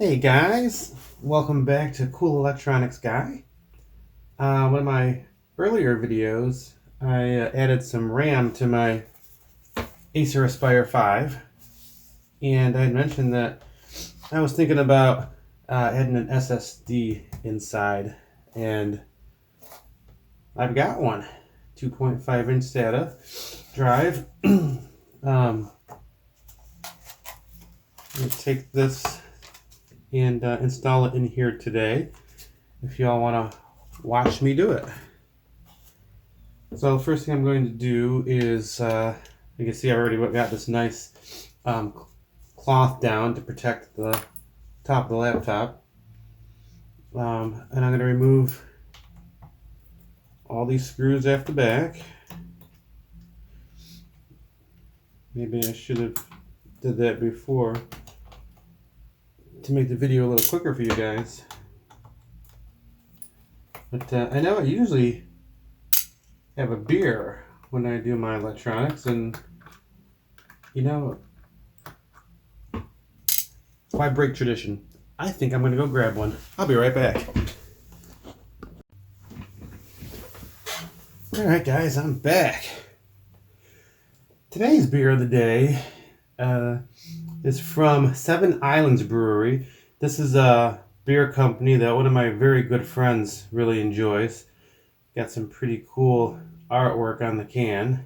Hey guys, welcome back to Cool Electronics Guy. One of my earlier videos, I added some RAM to my Acer Aspire 5, and I had mentioned that I was thinking about adding an SSD inside, and I've got one, 2.5 inch SATA drive. Let me take this and install it in here today if y'all want to watch me do it. So the first thing I'm going to do is, you can see I already got this nice cloth down to protect the top of the laptop. And I'm going to remove all these screws off the back. Maybe I should have did that before to make the video a little quicker for you guys. But I know I usually have a beer when I do my electronics, and you know, why break tradition? I think I'm going to go grab one. I'll be right back. Alright guys, I'm back. Today's beer of the day is from Seven Islands Brewery. This is a beer company that one of my very good friends really enjoys. Got some pretty cool artwork on the can.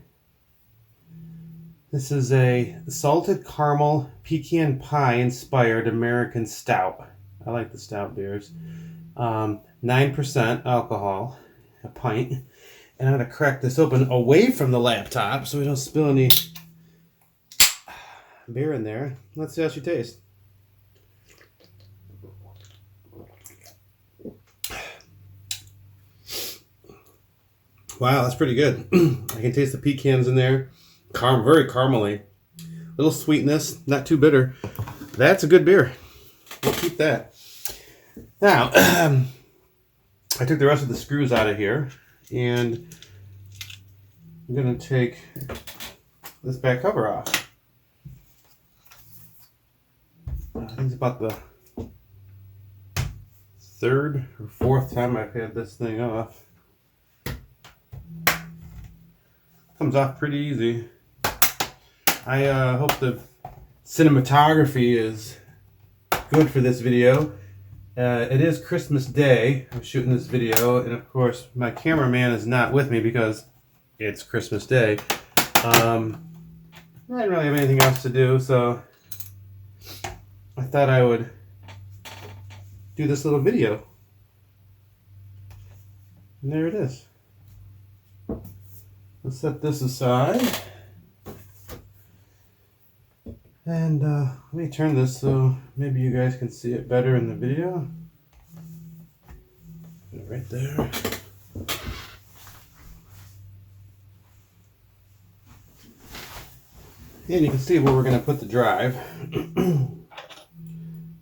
This is a salted caramel pecan pie inspired American stout. I like the stout beers. 9% alcohol, a pint. And I'm going to crack this open away from the laptop so we don't spill any beer in there. Let's see how she tastes. Wow, that's pretty good. I can taste the pecans in there. Very caramely. Little sweetness, not too bitter. That's a good beer. We'll keep that. Now, I took the rest of the screws out of here, and I'm going to take this back cover off. I think it's about the third or fourth time I've had this thing off. Comes off pretty easy. I hope the cinematography is good for this video. It is Christmas Day. I'm shooting this video, and of course my cameraman is not with me because it's Christmas Day. I didn't really have anything else to do, so I thought I would do this little video. And there it is. Let's set this aside. And let me turn this so maybe you guys can see it better in the video. Right there. And you can see where we're going to put the drive.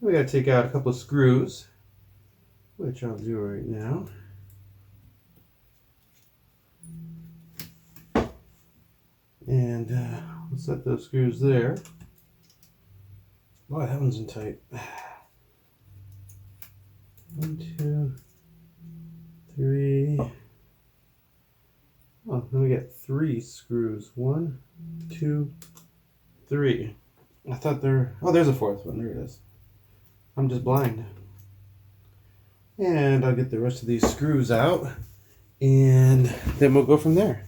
We got to take out a couple of screws, which I'll do right now. And we'll set those screws there. Boy, that one's in tight. 1, 2, 3. Oh, then we got 3 screws. 1, 2, 3. I thought there. Oh, there's a fourth one. There it is. I'm just blind. And I'll get the rest of these screws out, and then we'll go from there.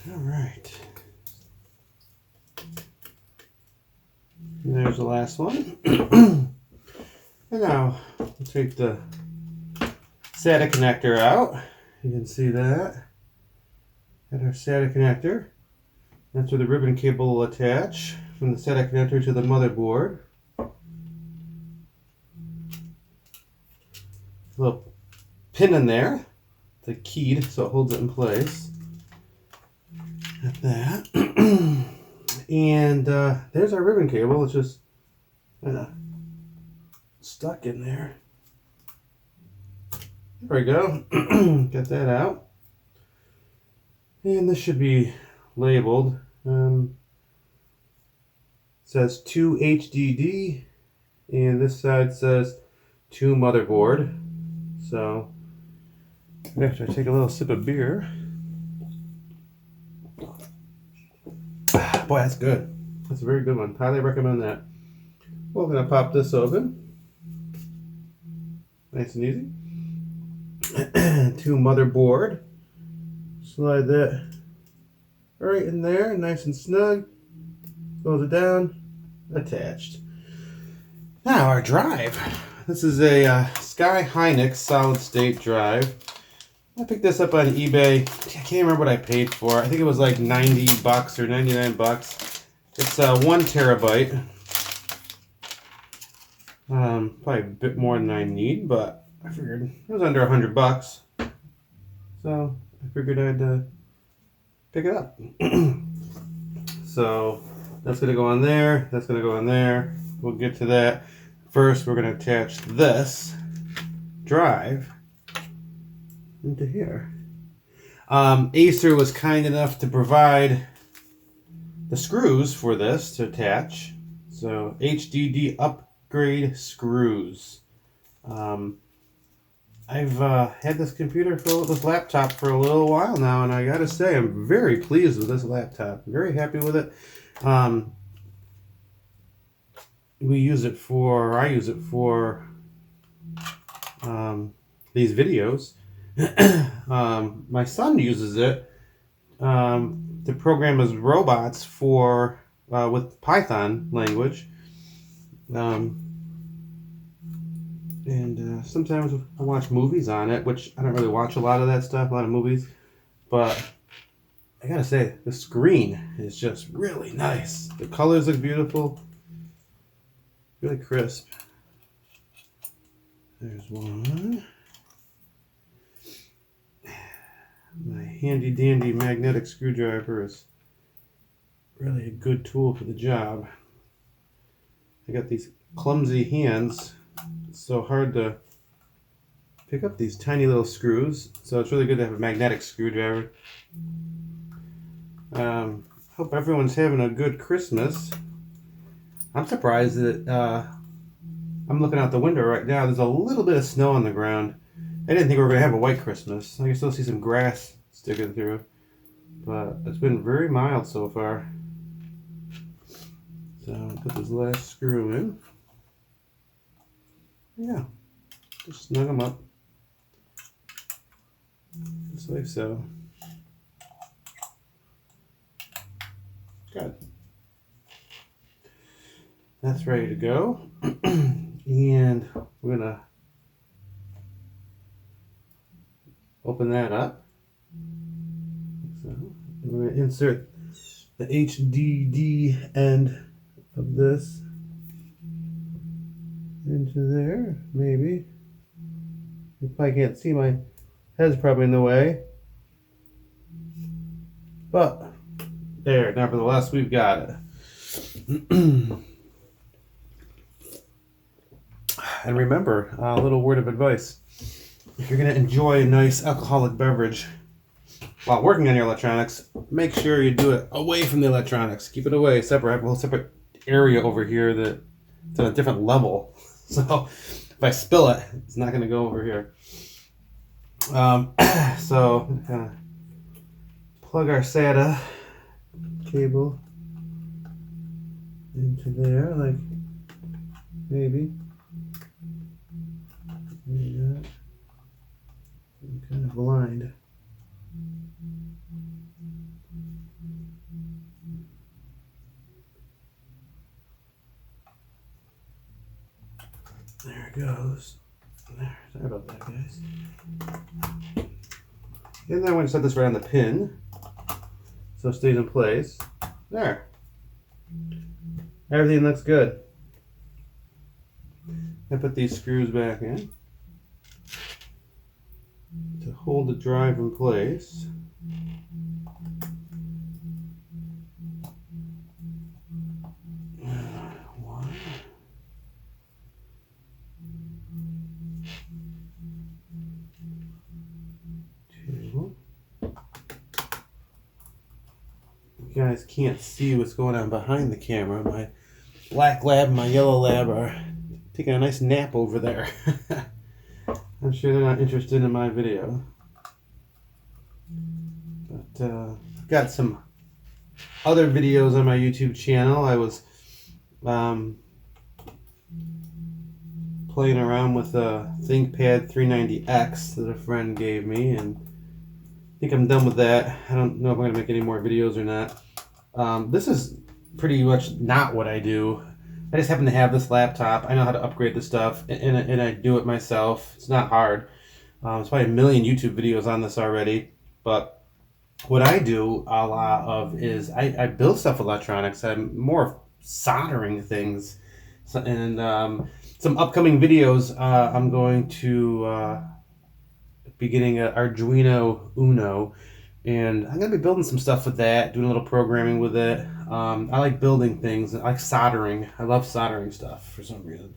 All right. And there's the last one. And now we'll take the SATA connector out. You can see that. Got our SATA connector. That's where the ribbon cable will attach from the SATA connector to the motherboard. Little pin in there. It's a keyed, so it holds it in place. Got that. And there's our ribbon cable. It's just kind of stuck in there. There we go. Got that out. And this should be labeled. says 2 HDD, and this side says 2 motherboard. So after I take a little sip of beer, boy, that's good. That's a very good one. Highly recommend that. We're gonna pop this open. Nice and easy. 2 motherboard. Slide that right in there, nice and snug. Close it down. Attached. Now our drive. This is a Sky Hynix solid state drive. I picked this up on eBay. I can't remember what I paid for. I think it was like 90 bucks or 99 bucks. It's 1 terabyte. Probably a bit more than I need, but I figured it was under 100 bucks. So I figured I'd pick it up. So that's going to go on there. That's going to go on there. We'll get to that. First, we're going to attach this drive into here. Acer was kind enough to provide the screws for this to attach. So HDD upgrade screws. I've had this laptop for a little while now, and I gotta say I'm very pleased with this laptop. I'm very happy with it. I use it for these videos. My son uses it to program his robots for with Python language. And sometimes I watch movies on it, which I don't really watch a lot of that stuff, a lot of movies. But I gotta say, the screen is just really nice. The colors look beautiful. Really crisp. There's one. My handy dandy magnetic screwdriver is really a good tool for the job. I got these clumsy hands. It's so hard to pick up these tiny little screws, so it's really good to have a magnetic screwdriver. Hope everyone's having a good Christmas. I'm surprised that I'm looking out the window right now. There's a little bit of snow on the ground. I didn't think we were going to have a white Christmas. I can still see some grass sticking through, but it's been very mild so far. So I'll put this last screw in. Yeah, just snug them up, just like so. Good. That's ready to go. And we're gonna open that up. So we're gonna insert the HDD end of this into there, maybe. You probably can't see, my head's probably in the way. But there, nevertheless, we've got it. And remember, a little word of advice. If you're going to enjoy a nice alcoholic beverage while working on your electronics, make sure you do it away from the electronics. Keep it away, separate. I have a whole separate area over here that's on a different level. So if I spill it, it's not going to go over here. So kind of plug our SATA cable into there, like maybe. I'm kind of blind. There it goes. There. Sorry about that, guys. And then I'm going to set this right on the pin so it stays in place. There. Everything looks good. I put these screws back in to hold the drive in place. One. Two. You guys can't see what's going on behind the camera. My black lab and my yellow lab are taking a nice nap over there. I'm sure they're not interested in my video. But I've got some other videos on my YouTube channel. I was playing around with a ThinkPad 390X that a friend gave me, and I think I'm done with that. I don't know if I'm going to make any more videos or not. This is pretty much not what I do. I just happen to have this laptop. I know how to upgrade the stuff, and I do it myself. It's not hard. There's probably a million YouTube videos on this already, but what I do a lot of is I build stuff with electronics. I'm more soldering things, and some upcoming videos. I'm going to be getting an Arduino Uno, and I'm going to be building some stuff with that, doing a little programming with it. I like building things. I like soldering. I love soldering stuff for some reason.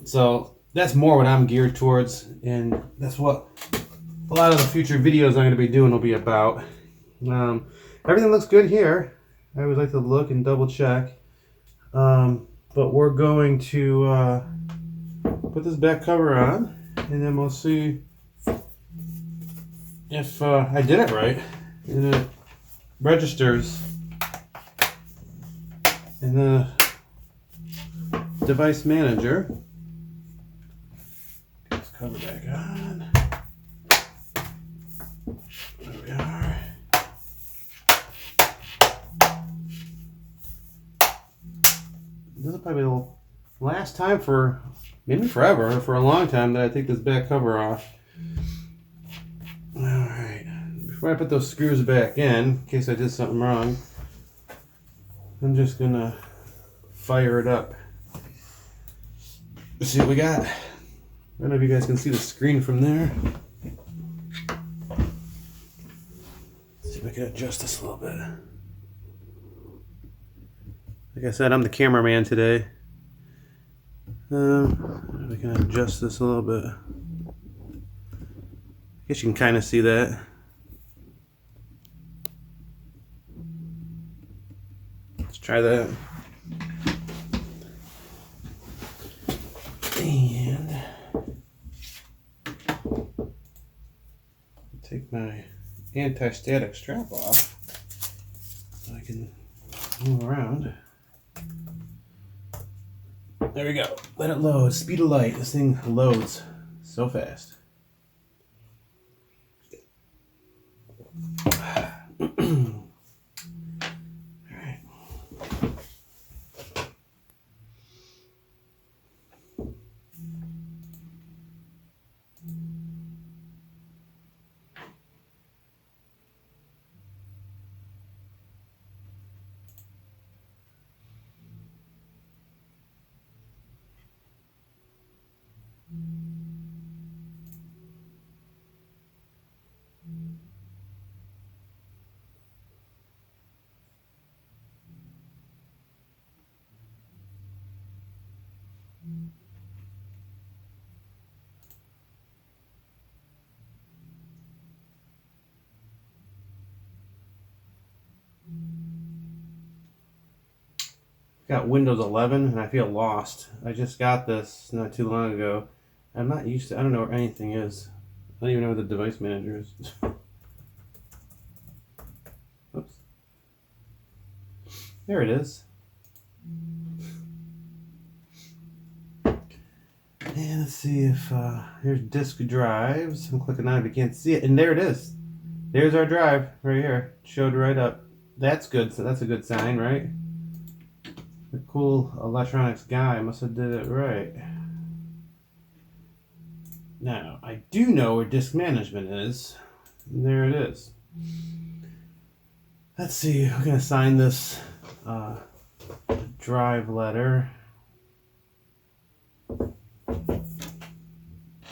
So that's more what I'm geared towards, and that's what a lot of the future videos I'm going to be doing will be about. Everything looks good here. I always like to look and double check. But we're going to put this back cover on, and then we'll see if I did it right. And it registers in the device manager. Get this cover back on. There we are. This is probably the last time for maybe forever, for a long time, that I take this back cover off. Alright, before I put those screws back in case I did something wrong, I'm just gonna fire it up. Let's see what we got. I don't know if you guys can see the screen from there. Let's see if I can adjust this a little bit. Like I said, I'm the cameraman today. We can adjust this a little bit. I guess you can kind of see that. Let's try that. And take my anti-static strap off so I can move around. There we go. Let it load. Speed of light. This thing loads so fast. Alright. Got Windows 11 and I feel lost. I just got this not too long ago. I'm not used to, I don't know where anything is. I don't even know where the device manager is. Oops. There it is. And let's see if, here's disk drives. I'm clicking on it, but you can't see it. And there it is. There's our drive right here. Showed right up. That's good, so that's a good sign, right? The Kool electronics guy must have did it right. Now, I do know where disk management is. And there it is. Let's see, we're going to sign this drive letter. I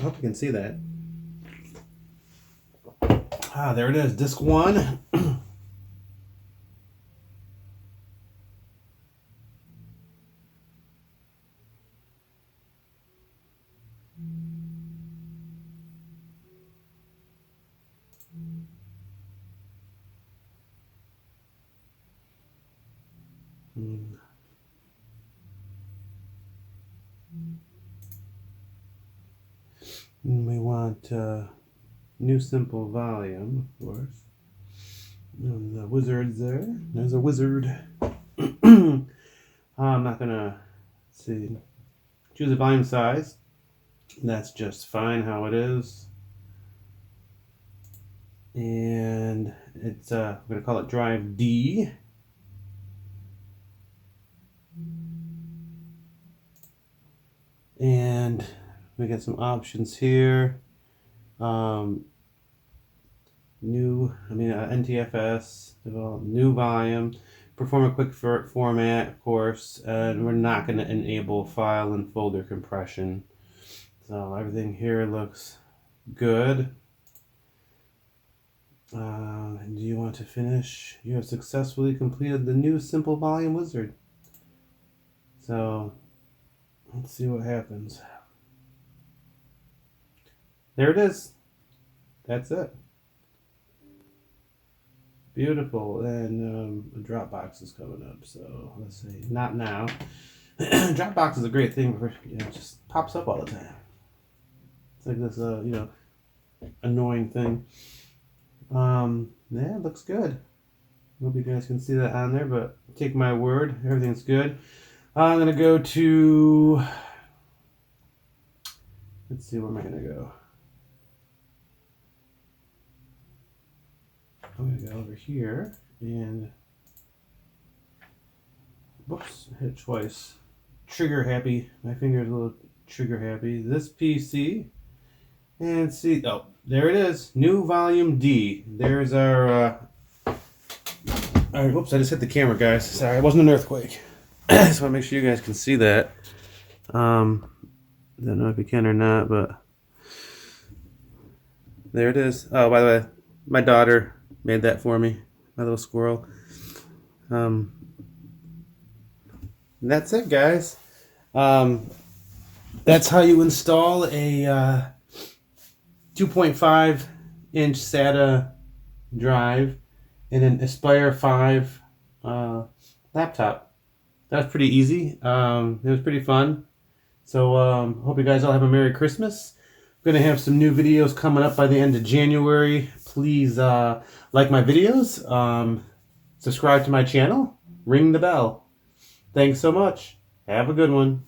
hope you can see that. Ah, there it is, disk 1. And we want new simple volume, of course. And the wizard's there. There's a wizard. I'm not gonna choose a volume size. That's just fine how it is. And it's I'm gonna call it drive D. And we got some options here. NTFS, develop new volume, perform a quick format, of course, and we're not going to enable file and folder compression. So everything here looks good. Do you want to finish? You have successfully completed the new simple volume wizard. So let's see what happens. There it is. That's it. Beautiful. And a Dropbox is coming up. So let's see. Not now. Dropbox is a great thing for, it just pops up all the time. It's like this, annoying thing. Yeah, it looks good. Hope you guys can see that on there, but take my word, everything's good. I'm gonna go to, let's see, where am I gonna go? I'm gonna go over here and, whoops, hit it twice. Trigger happy, my finger's a little trigger happy. This PC, and see, oh, there it is, new volume D. There's our, whoops, I just hit the camera, guys. Sorry, it wasn't an earthquake. Just want to make sure you guys can see that. Don't know if you can or not, but there it is. Oh, by the way, my daughter made that for me, my little squirrel. That's it, guys. That's how you install a 2.5 inch SATA drive in an Aspire 5 laptop. That was pretty easy. It was pretty fun. So hope you guys all have a Merry Christmas. I'm going to have some new videos coming up by the end of January. Please like my videos, subscribe to my channel, ring the bell. Thanks so much. Have a good one.